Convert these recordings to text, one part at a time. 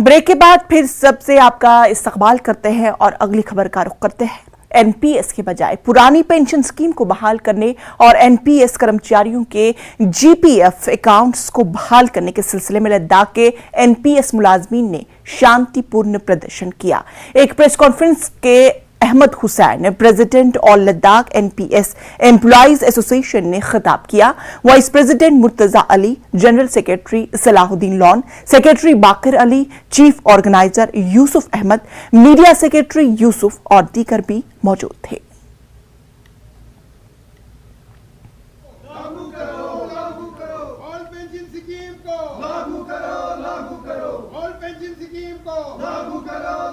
Break के बाद फिर सबसे आपका इस्तकबाल करते हैं और अगली खबर का रुख करते हैं। एनपीएस के बजाय पुरानी पेंशन स्कीम को बहाल करने और एनपीएस कर्मचारियों के जीपीएफ अकाउंट्स को बहाल करने के सिलसिले में लद्दाख के एनपीएस मुलाजमीन ने शांतिपूर्ण प्रदर्शन किया। एक प्रेस कॉन्फ्रेंस के Ahmad Hussain, president all Ladakh NPS employees association ने खिताब किया। Vice president Murtaza Ali, general secretary Salahuddin Lone, secretary Baqar Ali, chief organiser Yusuf Ahmad, media secretary Yusuf और दीगर भी मौजूद थे।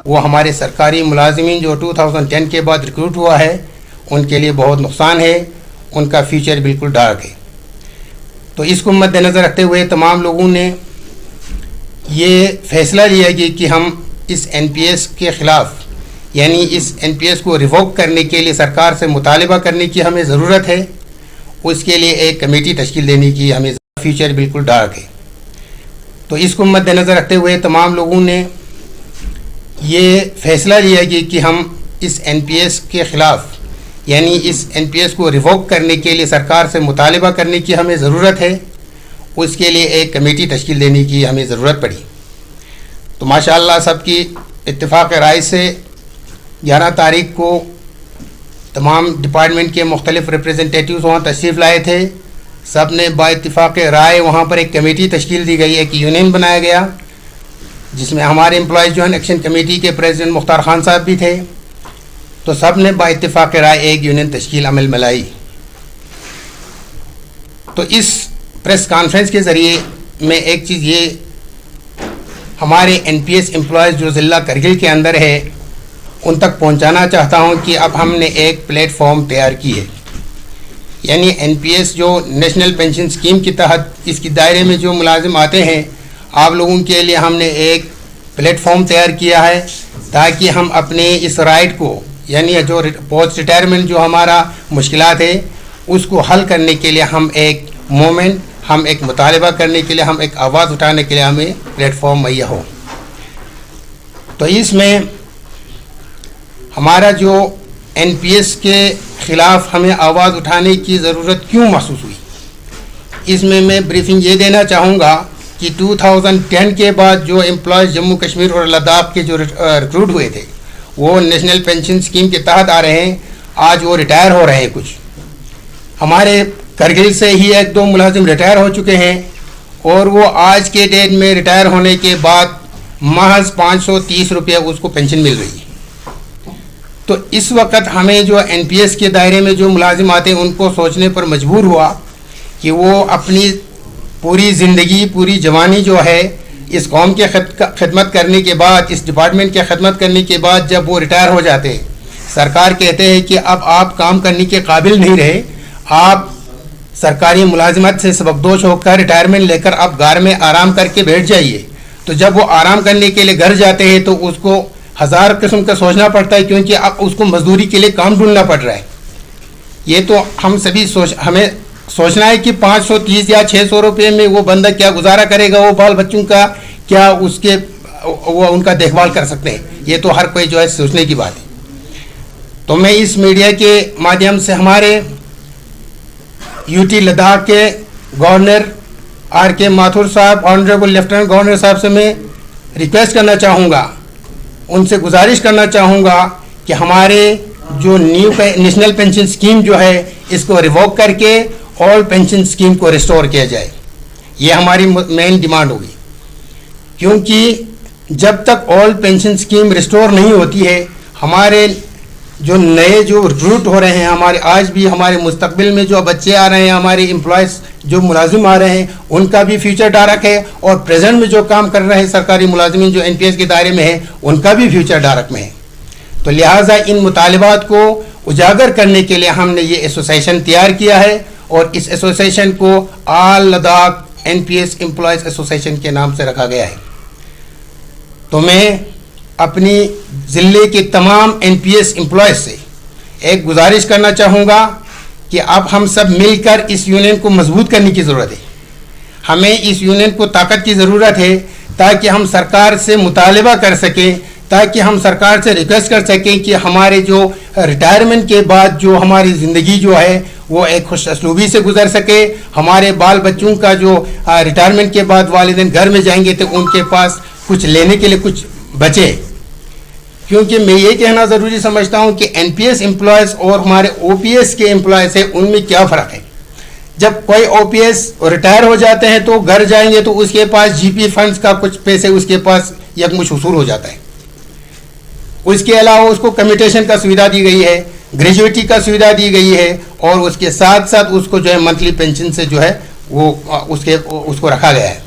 वो हमारे सरकारी मुलाजिमीन जो 2010 के बाद रिक्रूट हुआ है उनके लिए बहुत नुकसान है, उनका फ्यूचर बिल्कुल डार्क है। तो इसको मद्देनज़र रखते हुए तमाम लोगों ने ये फैसला लिया कि हम इस एनपीएस के ख़िलाफ़, यानी इस एनपीएस को रिवोक करने के लिए सरकार से मुतालिबा करने की हमें ज़रूरत है। उसके लिए एक कमेटी तश्कील देने की हमें, फ्यूचर बिल्कुल डार्क है। तो इसको मद्देनज़र रखते हुए तमाम लोगों ने ये फैसला लिया कि हम इस एनपीएस के ख़िलाफ़, यानी इस एनपीएस को रिवोक करने के लिए सरकार से मुतालिबा करने की हमें ज़रूरत है। उसके लिए एक कमेटी तश्कील देने की हमें ज़रूरत पड़ी। तो माशाअल्लाह सबकी इत्तिफाक़ राय से 11 तारीख को तमाम डिपार्टमेंट के मुख्तलिफ़ रिप्रेजेंटेटिव्स वहाँ तशरीफ़ लाए थे। सब ने बाइत्तिफाक़ राय वहाँ पर एक कमेटी तश्कील दी गई, एक यूनियन बनाया गया जिसमें हमारे एम्प्लॉयज़ जॉइंट एक्शन कमेटी के प्रेसिडेंट मुख्तार खान साहब भी थे। तो सब ने बाइत्तिफाक़ राय एक यूनियन तश्कील अमल में लाई। तो इस प्रेस कॉन्फ्रेंस के ज़रिए मैं एक चीज़ ये हमारे एनपीएस एम्प्लॉयज़ जो ज़िला करगिल के अंदर है उन तक पहुंचाना चाहता हूं कि अब हमने एक प्लेटफॉर्म तैयार की है। यानी एनपीएस जो नेशनल पेंशन स्कीम के तहत इसके दायरे में जो मुलाजिम आते हैं, आप लोगों के लिए हमने एक प्लेटफॉर्म तैयार किया है ताकि हम अपने इस राइट को, यानी जो पोस्ट रिटायरमेंट जो हमारा मुश्किलात है उसको हल करने के लिए हम एक मूवमेंट, हम एक मुतालिबा करने के लिए, हम एक आवाज़ उठाने के लिए हमें प्लेटफॉर्म मुहैया हो। तो इसमें हमारा जो एनपीएस के ख़िलाफ़ हमें आवाज़ उठाने की ज़रूरत क्यों महसूस हुई, इसमें मैं ब्रीफिंग ये देना चाहूँगा कि 2010 के बाद जो एम्प्लॉयज़ जम्मू कश्मीर और लद्दाख के जो रिक्रूट हुए थे वो नेशनल पेंशन स्कीम के तहत आ रहे हैं। आज वो रिटायर हो रहे हैं। कुछ हमारे करगिल से ही 1-2 मुलाजिम रिटायर हो चुके हैं और वो आज के डेट में रिटायर होने के बाद महज 530 रुपये उसको पेंशन मिल रही है। तो इस वक्त हमें जो एनपीएस के दायरे में जो मुलाजिम आते हैं उनको सोचने पर मजबूर हुआ कि वो अपनी पूरी ज़िंदगी, पूरी जवानी जो है इस कौम के खिदमत करने के बाद, इस डिपार्टमेंट की खिदमत करने के बाद जब वो रिटायर हो जाते हैं, सरकार कहते हैं कि अब आप काम करने के काबिल नहीं रहे, आप सरकारी मुलाजिमत से सबकदोश होकर रिटायरमेंट लेकर आप घर में आराम करके बैठ जाइए। तो जब वो आराम करने के लिए घर जाते हैं तो उसको हज़ार किस्म का सोचना पड़ता है, क्योंकि अब उसको मजदूरी के लिए काम ढूंढना पड़ रहा है। ये तो हम सभी हमें सोचना है कि 530 या 600 रुपये में वो बंदा क्या गुजारा करेगा, वो बाल बच्चों का क्या उसके वो उनका देखभाल कर सकते हैं। ये तो हर कोई जो है सोचने की बात है। तो मैं इस मीडिया के माध्यम से हमारे यूटी लद्दाख के गवर्नर आर.के. माथुर साहब, ऑनरेबल लेफ्टिनेंट गवर्नर साहब से मैं रिक्वेस्ट करना चाहूँगा, उनसे गुजारिश करना चाहूँगा कि हमारे जो न्यू नेशनल पेंशन स्कीम जो है इसको रिवोक करके ऑल पेंशन स्कीम को रिस्टोर किया जाए। ये हमारी मेन डिमांड होगी, क्योंकि जब तक ऑल पेंशन स्कीम रिस्टोर नहीं होती है, हमारे जो नए जो रिक्रूट हो रहे हैं, हमारे आज भी हमारे मुस्तकबिल में जो बच्चे आ रहे हैं, हमारे एम्प्लॉयज़ जो मुलाजिम आ रहे हैं, उनका भी फ्यूचर डार्क है और प्रेजेंट में जो काम कर रहे हैं सरकारी मुलाजिमीन जो एनपीएस के दायरे में है उनका भी फ्यूचर डार्क में है। तो लिहाजा इन मुतालिबात को उजागर करने के लिए हमने ये एसोसिएशन तैयार किया है और इस एसोसिएशन को all Ladakh NPS employees association के नाम से रखा गया है। तो मैं अपनी ज़िले के तमाम एनपीएस एम्प्लॉयज़ से एक गुजारिश करना चाहूँगा कि अब हम सब मिलकर इस यूनियन को मजबूत करने की ज़रूरत है। हमें इस यूनियन को ताकत की ज़रूरत है ताकि हम सरकार से मुतालबा कर सकें, ताकि हम सरकार से रिक्वेस्ट कर सकें कि हमारे जो रिटायरमेंट के बाद जो हमारी ज़िंदगी जो है वो एक खुश असलूबी से गुजर सके। हमारे बाल बच्चों का जो रिटायरमेंट के बाद वालिदैन घर में जाएंगे तो उनके पास कुछ लेने के लिए कुछ बचे। क्योंकि मैं ये कहना ज़रूरी समझता हूँ कि एनपीएस एम्प्लॉयज़ और हमारे ओपीएस के एम्प्लॉयज़ है, उनमें क्या फ़र्क है। जब कोई ओपीएस रिटायर हो जाते हैं तो घर जाएंगे तो उसके पास जीपी फंड्स का कुछ पैसे उसके पास यकमुश वसूल हो जाता है। उसके अलावा उसको कम्यूटेशन का सुविधा दी गई है, ग्रेजुएटी का सुविधा दी गई है, और उसके साथ साथ उसको जो है मंथली पेंशन से जो है वो उसको रखा गया है।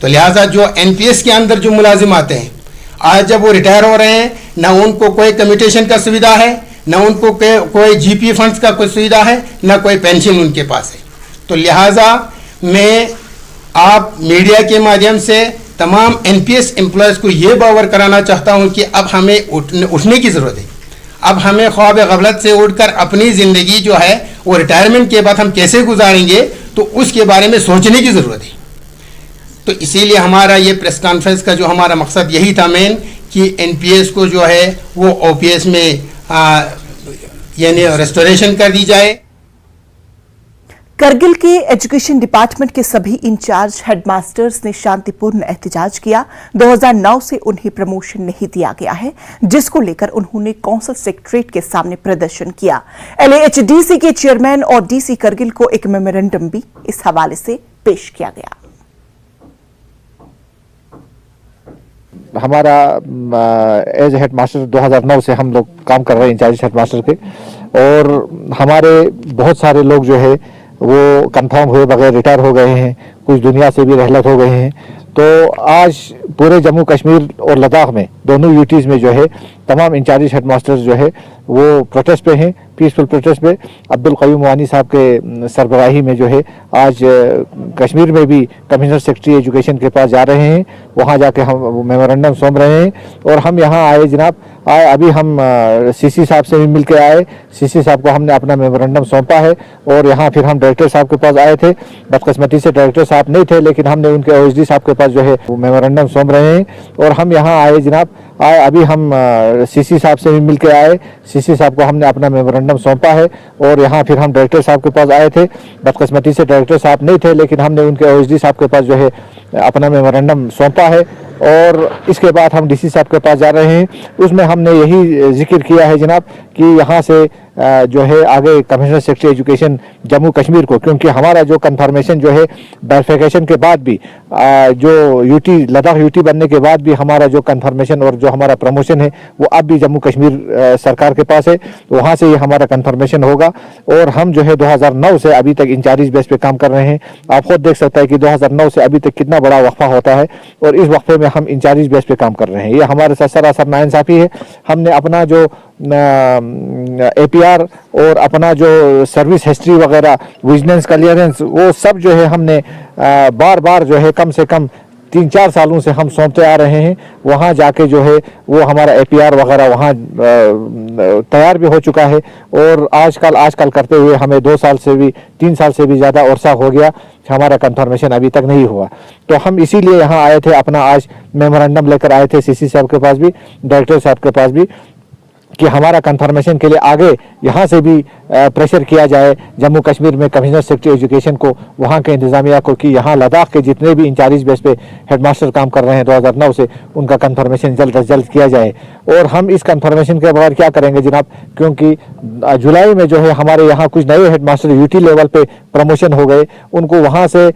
तो लिहाजा जो एनपीएस के अंदर जो मुलाजिम आते हैं, आज जब वो रिटायर हो रहे हैं, ना उनको कोई कम्यूटेशन का सुविधा है, ना उनको कोई जीपी फंड्स का कोई सुविधा है, ना कोई पेंशन उनके पास है। तो लिहाजा मैं आप मीडिया के माध्यम से तमाम एनपीएस एम्प्लॉयज़ को ये बावर कराना चाहता हूँ कि अब हमें उठने की ज़रूरत है। अब हमें ख्वाब गफलत से उठकर अपनी ज़िंदगी जो है वो रिटायरमेंट के बाद हम कैसे गुजारेंगे तो उसके बारे में सोचने की ज़रूरत है। तो इसीलिए हमारा ये प्रेस कॉन्फ्रेंस का जो हमारा मकसद यही था मेन कि एनपीएस को जो है वो ओपीएस में यानी रेस्टोरेशन कर दी जाए। करगिल के एजुकेशन डिपार्टमेंट के सभी इंचार्ज हेडमास्टर्स ने शांतिपूर्ण एहतजाज किया। 2009 से उन्हें प्रमोशन नहीं दिया गया है, जिसको लेकर उन्होंने कौंसल सेक्रेटरीट के सामने प्रदर्शन किया। एलएएचडीसी के चेयरमैन और डीसी करगिल को एक मेमोरेंडम भी इस हवाले से पेश किया गया। हमारा एज हेडमास्टर 2009 से हम लोग काम कर रहे हैं इंचार्ज हेडमास्टर के, और हमारे बहुत सारे लोग जो है वो कंफर्म हुए बगैर रिटायर हो गए हैं, कुछ दुनिया से भी रहलत हो गए हैं। तो आज पूरे जम्मू कश्मीर और लद्दाख में दोनों यूटीज़ में जो है तमाम इंचार्ज हेडमास्टर्स जो है वो प्रोटेस्ट पे हैं, पीसफुल प्रोटेस्ट पे। अब्दुल क़य्यूम वानी साहब के सरबराही में जो है आज कश्मीर में भी कमिश्नर सेक्रेटरी एजुकेशन के पास जा रहे हैं, वहाँ जाके हम मेमोरेंडम सौंप रहे हैं। और हम यहाँ आए जनाब, अभी हम सीसी साहब से भी मिल के आए, सीसी साहब को हमने अपना मेमोरेंडम सौंपा है। और यहाँ फिर हम डायरेक्टर साहब के पास आए थे, बदकिस्मती से डायरेक्टर साहब नहीं थे, लेकिन हमने उनके ओएसडी साहब के पास जो है वो मेमोरेंडम सौंप रहे हैं। और हम यहाँ आए जनाब, अभी हम सीसी साहब से भी मिल के आए, सीसी साहब को हमने अपना मेमोरेंडम सौंपा है। और यहाँ फिर हम डायरेक्टर साहब के पास आए थे, बदकिस्मती से डायरेक्टर साहब नहीं थे, लेकिन हमने उनके ओएसडी साहब के पास जो है अपना मेमोरेंडम सौंपा है। और इसके बाद हम डीसी साहब के पास जा रहे हैं, उसमें हमने यही जिक्र किया है जनाब कि यहाँ से जो है आगे commissioner secretary education Jammu Kashmir को, क्योंकि हमारा जो कन्फर्मेशन जो है बैरिफिकेशन के बाद भी जो यूटी लद्दाख यूटी बनने के बाद भी हमारा जो कन्फर्मेशन और जो हमारा प्रमोशन है वो अब भी जम्मू कश्मीर सरकार के पास है, वहाँ से ही हमारा कन्फर्मेशन होगा। और हम जो है 2009 से अभी तक इंचार्ज बेस पे काम कर रहे हैं। आप खुद देख सकते हैं कि 2009 से अभी तक कितना बड़ा वक्फा होता है, और इस वक्फे में हम इंचार्ज बेस पे काम कर रहे हैं। ये हमारे साथ सरासर नाइंसाफी है। हमने अपना जो एपीआर और अपना जो सर्विस हिस्ट्री वगैरह, विजिलेंस क्लियरेंस, वो सब जो है हमने बार बार जो है कम से कम 3-4 सालों से हम सौंपते आ रहे हैं। वहाँ जाके जो है वो हमारा एपीआर वगैरह वहाँ तैयार भी हो चुका है। और आजकल करते हुए हमें 2 साल से भी 3 साल से भी ज़्यादा अरसा हो गया, हमारा कंफर्मेशन अभी तक नहीं हुआ। तो हम इसीलिए यहाँ आए थे, अपना आज मेमोरेंडम लेकर आए थे सीसी साहब के पास भी, डायरेक्टर साहब के पास भी, कि हमारा कंफर्मेशन के लिए आगे यहाँ से भी प्रेशर किया जाए जम्मू कश्मीर में कमिश्नर सेक्रेटरी एजुकेशन को, वहाँ के इंतज़ामिया को, कि यहाँ लद्दाख के जितने भी इंचार्ज बेस पे हेडमास्टर काम कर रहे हैं 2009 से, उनका कंफर्मेशन जल्द अज जल्द किया जाए। और हम इस कंफर्मेशन के बगैर क्या करेंगे जनाब, क्योंकि जुलाई में जो है हमारे यहाँ कुछ नए हेडमास्टर यूटी लेवल पे प्रमोशन हो गए, उनको वहाँ से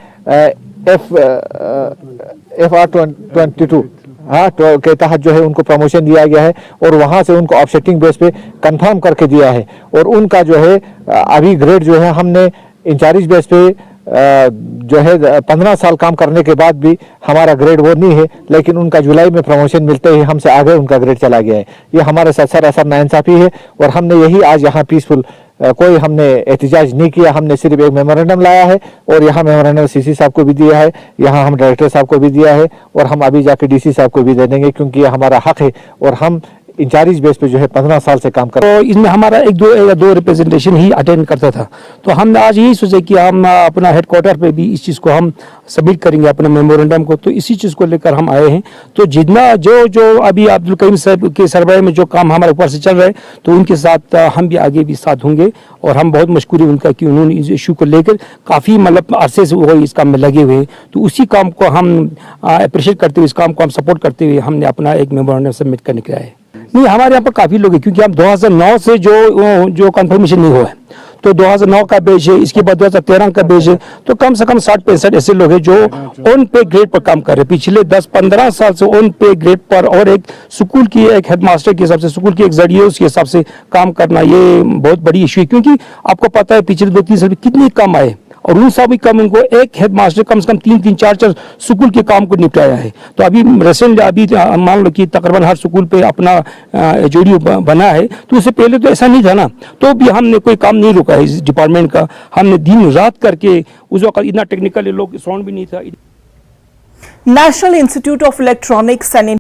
FR22 के तहत जो है उनको प्रमोशन दिया गया है, और वहाँ से उनको ऑफसेटिंग बेस पे कंफर्म करके दिया है। और उनका जो है अभी ग्रेड जो है हमने इंचार्ज बेस पे जो है 15 साल काम करने के बाद भी हमारा ग्रेड वो नहीं है, लेकिन उनका जुलाई में प्रमोशन मिलते ही हमसे आगे उनका ग्रेड चला गया है। ये हमारे साथ सरासर नाइंसाफी है। और हमने यही आज यहाँ पीसफुल कोई हमने एहतजाज नहीं किया, हमने सिर्फ एक मेमोरेंडम लाया है, और यहाँ मेमोरेंडम सीसी साहब को भी दिया है, यहाँ हम डायरेक्टर साहब को भी दिया है, और हम अभी जाके डीसी साहब को भी दे देंगे, क्योंकि ये हमारा हक है। और हम इंचार्ज बेस पे जो है 15 साल से काम कर तो इसमें हमारा एक दो रिप्रेजेंटेशन ही अटेंड करता था। तो हमने आज यही सोचा कि हम अपना हेडक्वार्टर पे भी इस चीज़ को हम सबमिट करेंगे अपने मेमोरेंडम को। तो इसी चीज़ को लेकर हम आए हैं। तो जितना जो अभी अब्दुल करीम साहब के सरबराह में जो काम हमारे ऊपर से चल रहा है, तो उनके साथ हम भी आगे भी साथ होंगे। और हम बहुत मशकूर है उनका कि उन्होंने इस इशू को लेकर काफ़ी मतलब अरसे से वो इस काम में लगे हुए हैं। तो उसी काम को हम अप्रिशिएट करते हुए, इस काम को हम सपोर्ट करते हुए हमने अपना एक मेमोरेंडम सबमिट करने के आए। नहीं, हमारे यहाँ पर काफ़ी लोग हैं, क्योंकि हम 2009 से जो कंफर्मेशन नहीं हुआ है, तो 2009 का बेच है, इसके बाद 2013 का बेच है। तो कम से कम 60-65 ऐसे लोग हैं जो ऑन पे ग्रेड पर काम कर रहे हैं पिछले 10-15 साल से ऑन पे ग्रेड पर। और एक स्कूल की एक हेडमास्टर के हिसाब से, स्कूल की एक जरिए उसके हिसाब से काम करना, ये बहुत बड़ी इशू है। क्योंकि आपको पता है पिछले 2-3 साल में कितनी कम आए, और उन सभी काम उनको एक हेडमास्टर कम से कम 3-3, 4-4 स्कूल के काम को निपटाया है। तो अभी रिसेंटली अभी मान लो कि तकरीबन हर स्कूल पे अपना एचओडी बना है। तो उससे पहले तो ऐसा नहीं था ना। तो भी हमने कोई काम नहीं रोका है इस डिपार्टमेंट का। हमने दिन रात करके, उस वक्त इतना टेक्निकल लोग साउंड भी नहीं था। National institute of electronics and